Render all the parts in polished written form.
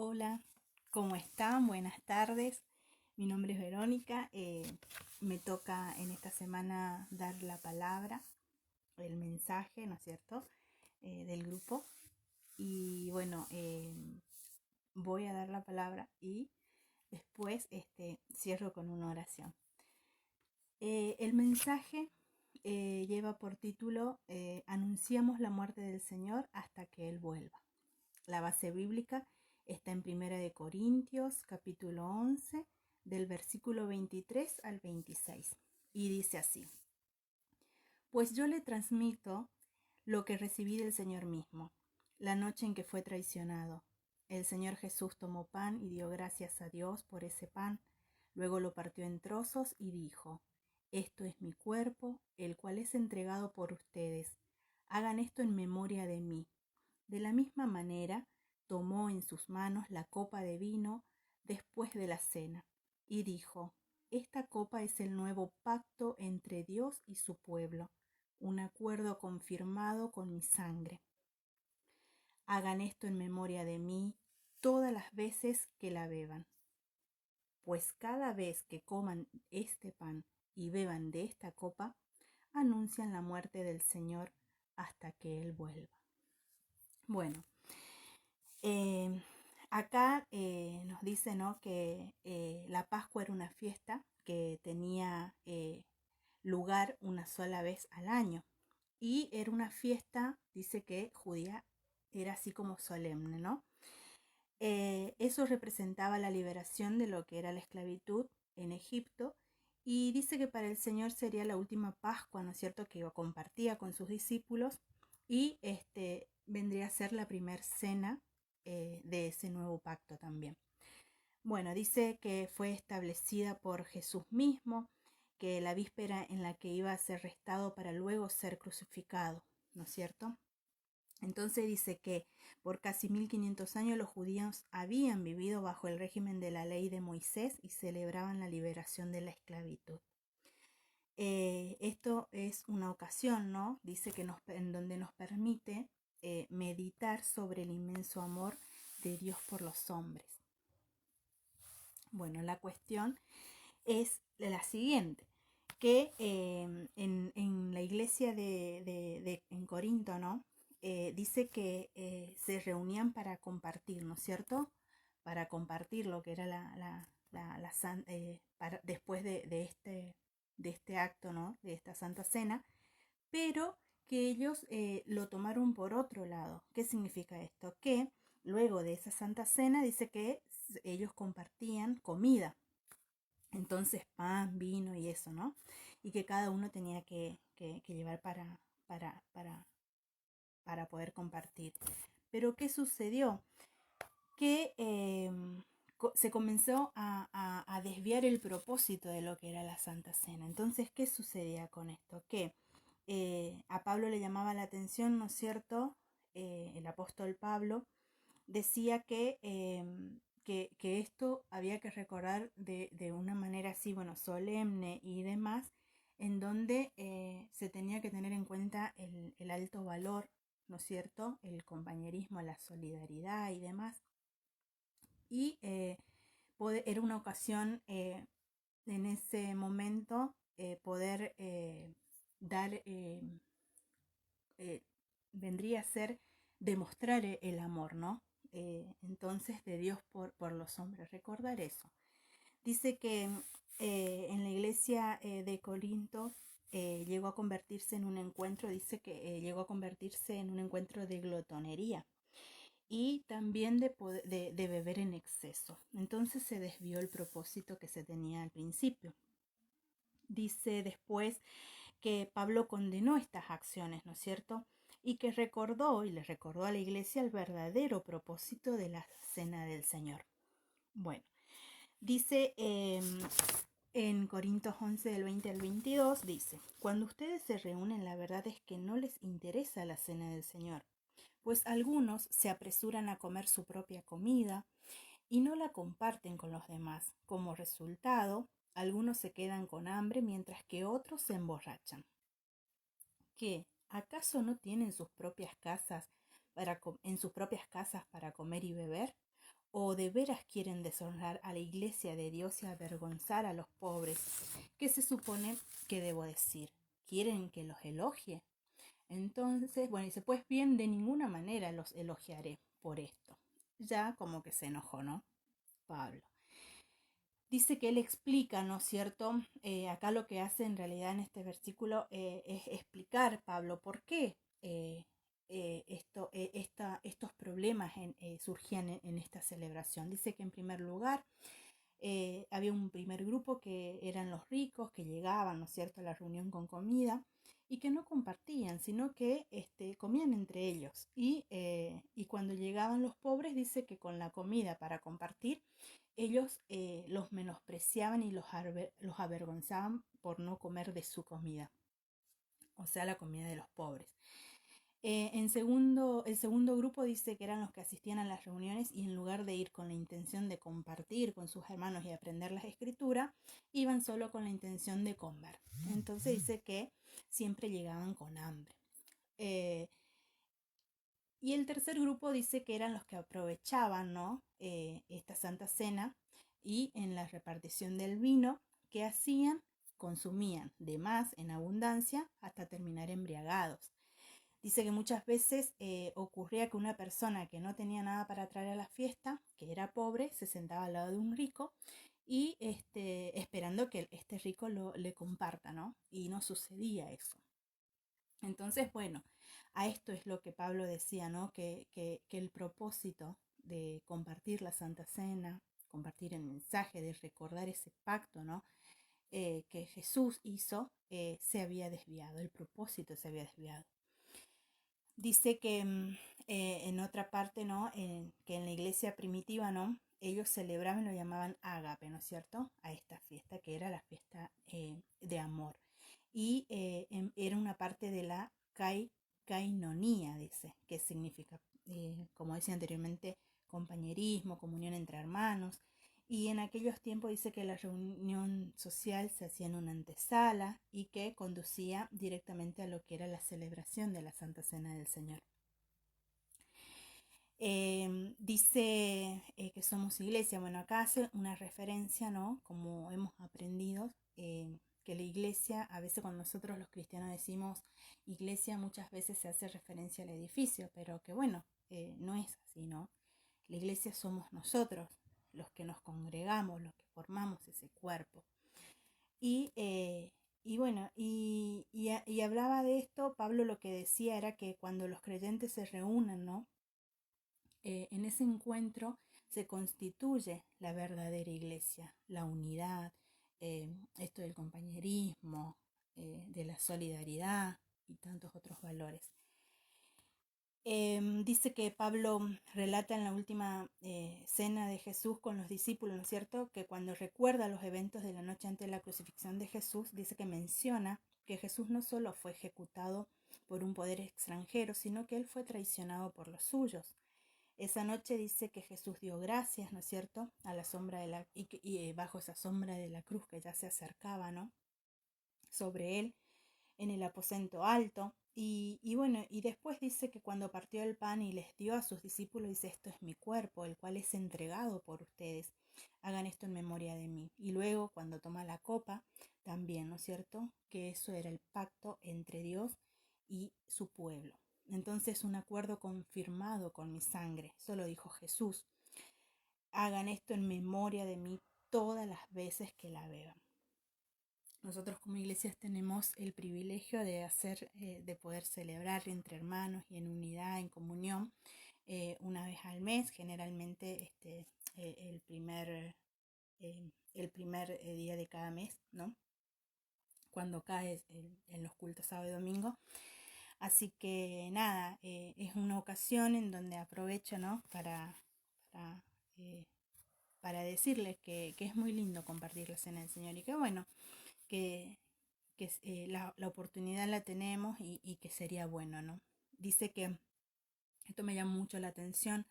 Hola, ¿cómo están? Buenas tardes. Mi nombre es Verónica. Me toca en esta semana dar la palabra, el mensaje, ¿no es cierto?, del grupo. Y bueno, voy a dar la palabra y después cierro con una oración. El mensaje lleva por título Anunciamos la muerte del Señor hasta que Él vuelva. La base bíblica está en 1 Corintios capítulo 11 del versículo 23 al 26 y dice así: Pues yo le transmito lo que recibí del Señor mismo, la noche en que fue traicionado. El Señor Jesús tomó pan y dio gracias a Dios por ese pan. Luego lo partió en trozos y dijo: Esto es mi cuerpo, el cual es entregado por ustedes. Hagan esto en memoria de mí. De la misma manera, tomó en sus manos la copa de vino después de la cena y dijo: Esta copa es el nuevo pacto entre Dios y su pueblo, un acuerdo confirmado con mi sangre. Hagan esto en memoria de mí todas las veces que la beban. Pues cada vez que coman este pan y beban de esta copa, anuncian la muerte del Señor hasta que Él vuelva. Bueno, acá nos dice, ¿no?, que la Pascua era una fiesta que tenía lugar una sola vez al año. Y era una fiesta, dice que judía, era así como solemne, ¿no? Eso representaba la liberación de lo que era la esclavitud en Egipto. Y dice que para el Señor sería la última Pascua, ¿no es cierto?, que compartía con sus discípulos. Y vendría a ser la primer cena de ese nuevo pacto también. Bueno, dice que fue establecida por Jesús mismo, que la víspera en la que iba a ser arrestado para luego ser crucificado, ¿no es cierto? Entonces dice que por casi 1500 años los judíos habían vivido bajo el régimen de la ley de Moisés y celebraban la liberación de la esclavitud. Esto es una ocasión, ¿no? Dice que en donde nos permite meditar sobre el inmenso amor de Dios por los hombres. Bueno, la cuestión es la siguiente, que en la iglesia en Corinto, ¿no? Dice que se reunían para compartir, ¿no es cierto? Para compartir lo que era después de este acto, ¿no?, de esta Santa Cena, pero que ellos lo tomaron por otro lado. ¿Qué significa esto? Que luego de esa Santa Cena dice que ellos compartían comida. Entonces pan, vino y eso, ¿no? Y que cada uno tenía que llevar para poder compartir. Pero ¿qué sucedió? Que se comenzó a desviar el propósito de lo que era la Santa Cena. Entonces, ¿qué sucedía con esto? Que a Pablo le llamaba la atención, ¿no es cierto? El apóstol Pablo decía que esto había que recordar de una manera así, bueno, solemne y demás, en donde se tenía que tener en cuenta el alto valor, ¿no es cierto?, el compañerismo, la solidaridad y demás. Y era una ocasión en ese momento poder dar, vendría a ser demostrar el amor, ¿no? Entonces de Dios por los hombres, recordar eso. Dice que en la iglesia de Corinto llegó a convertirse en un encuentro, dice que llegó a convertirse en un encuentro de glotonería y también de beber en exceso. Entonces se desvió el propósito que se tenía al principio. Dice después que Pablo condenó estas acciones, ¿no es cierto?, y que le recordó a la iglesia el verdadero propósito de la cena del Señor. Bueno, dice en Corintios 11 del 20 al 22, dice: Cuando ustedes se reúnen, la verdad es que no les interesa la cena del Señor, pues algunos se apresuran a comer su propia comida y no la comparten con los demás. Como resultado, algunos se quedan con hambre mientras que otros se emborrachan. ¿Qué? ¿Acaso no tienen en sus propias casas para comer y beber? ¿O de veras quieren deshonrar a la iglesia de Dios y avergonzar a los pobres? ¿Qué se supone que debo decir? ¿Quieren que los elogie? Entonces, bueno, dice, pues bien, de ninguna manera los elogiaré por esto. Ya como que se enojó, ¿no? Pablo. Dice que él explica, ¿no es cierto? Acá lo que hace en realidad en este versículo es explicar, Pablo, por qué estos problemas surgían en esta celebración. Dice que en primer lugar había un primer grupo que eran los ricos, que llegaban, ¿no es cierto?, a la reunión con comida y que no compartían, sino que comían entre ellos. Y cuando llegaban los pobres, dice que con la comida para compartir, ellos los menospreciaban y los avergonzaban por no comer de su comida, o sea, la comida de los pobres. El segundo grupo dice que eran los que asistían a las reuniones y en lugar de ir con la intención de compartir con sus hermanos y aprender las escrituras, iban solo con la intención de comer. Entonces dice que siempre llegaban con hambre. Y el tercer grupo dice que eran los que aprovechaban, ¿no? Esta Santa Cena y en la repartición del vino que hacían, consumían de más en abundancia hasta terminar embriagados. Dice que muchas veces ocurría que una persona que no tenía nada para traer a la fiesta, que era pobre, se sentaba al lado de un rico y esperando que este rico le comparta, ¿no? Y no sucedía eso. Entonces, bueno, a esto es lo que Pablo decía, ¿no? Que el propósito de compartir la Santa Cena, compartir el mensaje, de recordar ese pacto, ¿no? Que Jesús hizo, se había desviado, el propósito se había desviado. Dice que en otra parte, ¿no? Que en la iglesia primitiva, ¿no? Ellos celebraban, lo llamaban ágape, ¿no es cierto? A esta fiesta, que era la fiesta de amor. Y era una parte de la cainonía, dice, que significa, como decía anteriormente, compañerismo, comunión entre hermanos. Y en aquellos tiempos dice que la reunión social se hacía en una antesala y que conducía directamente a lo que era la celebración de la Santa Cena del Señor. Dice que somos iglesia. Bueno, acá hace una referencia, ¿no? Como hemos aprendido, que la iglesia, a veces cuando nosotros los cristianos decimos iglesia, muchas veces se hace referencia al edificio, pero que bueno, no es así, ¿no? La iglesia somos nosotros, los que nos congregamos, los que formamos ese cuerpo. Y bueno, y hablaba de esto, Pablo lo que decía era que cuando los creyentes se reúnen, ¿no? En ese encuentro se constituye la verdadera iglesia, la unidad, esto del compañerismo, de la solidaridad y tantos otros valores. Dice que Pablo relata en la última cena de Jesús con los discípulos, ¿no es cierto? Que cuando recuerda los eventos de la noche antes de la crucifixión de Jesús, dice que menciona que Jesús no solo fue ejecutado por un poder extranjero, sino que él fue traicionado por los suyos. Esa noche dice que Jesús dio gracias, ¿no es cierto? A la sombra de y bajo esa sombra de la cruz que ya se acercaba, ¿no? Sobre él en el aposento alto. Y bueno, y después dice que cuando partió el pan y les dio a sus discípulos, dice, esto es mi cuerpo, el cual es entregado por ustedes. Hagan esto en memoria de mí. Y luego cuando toma la copa, también, ¿no es cierto? Que eso era el pacto entre Dios y su pueblo. Entonces un acuerdo confirmado con mi sangre. Eso lo dijo Jesús. Hagan esto en memoria de mí todas las veces que la beban. Nosotros como iglesias tenemos el privilegio de de poder celebrar entre hermanos y en unidad, en comunión, una vez al mes, generalmente el primer día de cada mes, ¿no? Cuando cae en los cultos sábado y domingo. Así que nada, es una ocasión en donde aprovecho, ¿no? Para decirles que es muy lindo compartir la cena del Señor y que bueno, que la oportunidad la tenemos y que sería bueno, ¿no? Dice que, esto me llama mucho la atención,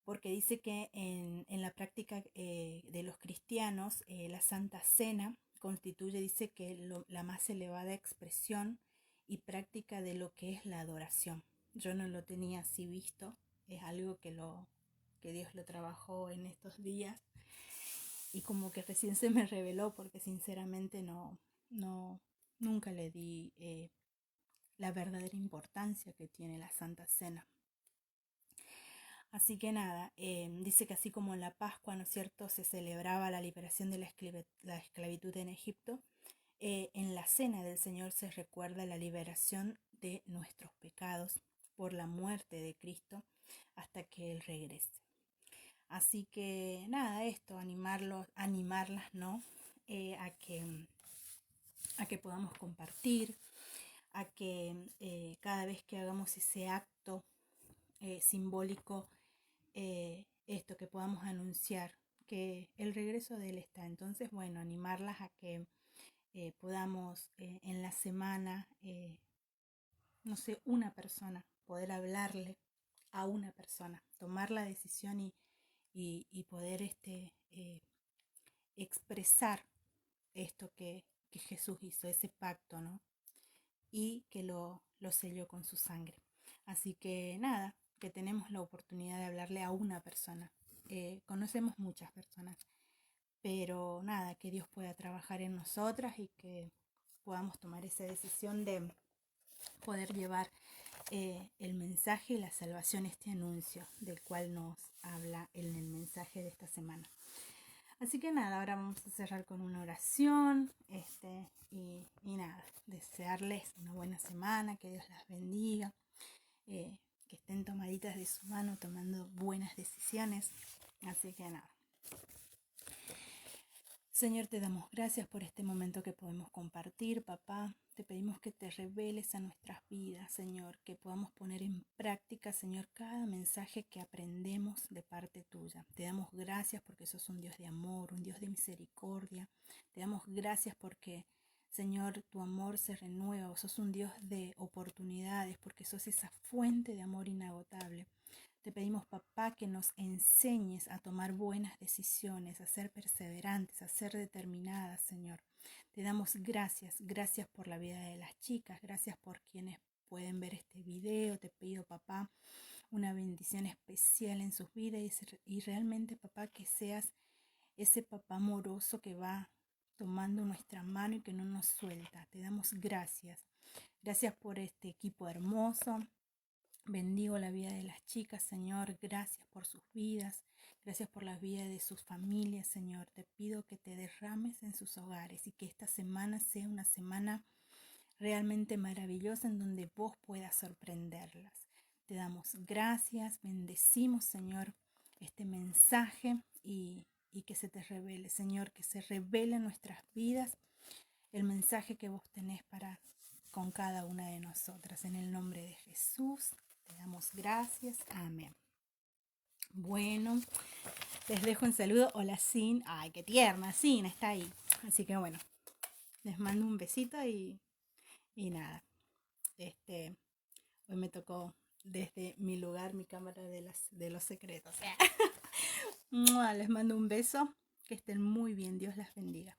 porque dice que en la práctica de los cristianos, la Santa Cena constituye, dice que la más elevada expresión y práctica de lo que es la adoración. Yo no lo tenía así visto, es algo que lo que Dios lo trabajó en estos días y como que recién se me reveló porque sinceramente nunca le di la verdadera importancia que tiene la Santa Cena. Así que nada, dice que así como en la Pascua, ¿no es cierto?, se celebraba la liberación de la esclavitud en Egipto, en la Cena del Señor se recuerda la liberación de nuestros pecados por la muerte de Cristo hasta que Él regrese. Así que nada, esto, animarlas, ¿no? A que podamos compartir, a que cada vez que hagamos ese acto simbólico, esto, que podamos anunciar que el regreso de Él está. Entonces, bueno, animarlas a que podamos en la semana, no sé, una persona, poder hablarle a una persona, tomar la decisión y poder expresar esto que Jesús hizo, ese pacto, ¿no? Y que lo selló con su sangre. Así que nada, que tenemos la oportunidad de hablarle a una persona. Conocemos muchas personas, pero nada, que Dios pueda trabajar en nosotras y que podamos tomar esa decisión de poder llevar el mensaje y la salvación, este anuncio del cual nos habla en el mensaje de esta semana. Así que nada, ahora vamos a cerrar con una oración y nada, desearles una buena semana, que Dios las bendiga, que estén tomaditas de su mano, tomando buenas decisiones. Así que nada. Señor, te damos gracias por este momento que podemos compartir, papá. Te pedimos que te reveles a nuestras vidas, Señor, que podamos poner en práctica, Señor, cada mensaje que aprendemos de parte tuya. Te damos gracias porque sos un Dios de amor, un Dios de misericordia. Te damos gracias porque, Señor, tu amor se renueva. Sos un Dios de oportunidades porque sos esa fuente de amor inagotable. Te pedimos, papá, que nos enseñes a tomar buenas decisiones, a ser perseverantes, a ser determinadas, Señor. Te damos gracias por la vida de las chicas, gracias por quienes pueden ver este video. Te pido, papá, una bendición especial en sus vidas y realmente, papá, que seas ese papá amoroso que va tomando nuestra mano y que no nos suelta. Te damos gracias. Gracias por este equipo hermoso. Bendigo la vida de las chicas, Señor. Gracias por sus vidas. Gracias por la vida de sus familias, Señor. Te pido que te derrames en sus hogares y que esta semana sea una semana realmente maravillosa en donde vos puedas sorprenderlas. Te damos gracias, bendecimos, Señor, este mensaje y que se te revele, Señor, que se revele en nuestras vidas el mensaje que vos tenés para con cada una de nosotras. En el nombre de Jesús. Te damos gracias. Amén. Bueno, les dejo un saludo. Hola, Sin. Ay, qué tierna. Sin está ahí. Así que bueno, les mando un besito y nada. Hoy me tocó desde mi lugar, mi cámara de los secretos. Les mando un beso. Que estén muy bien. Dios las bendiga.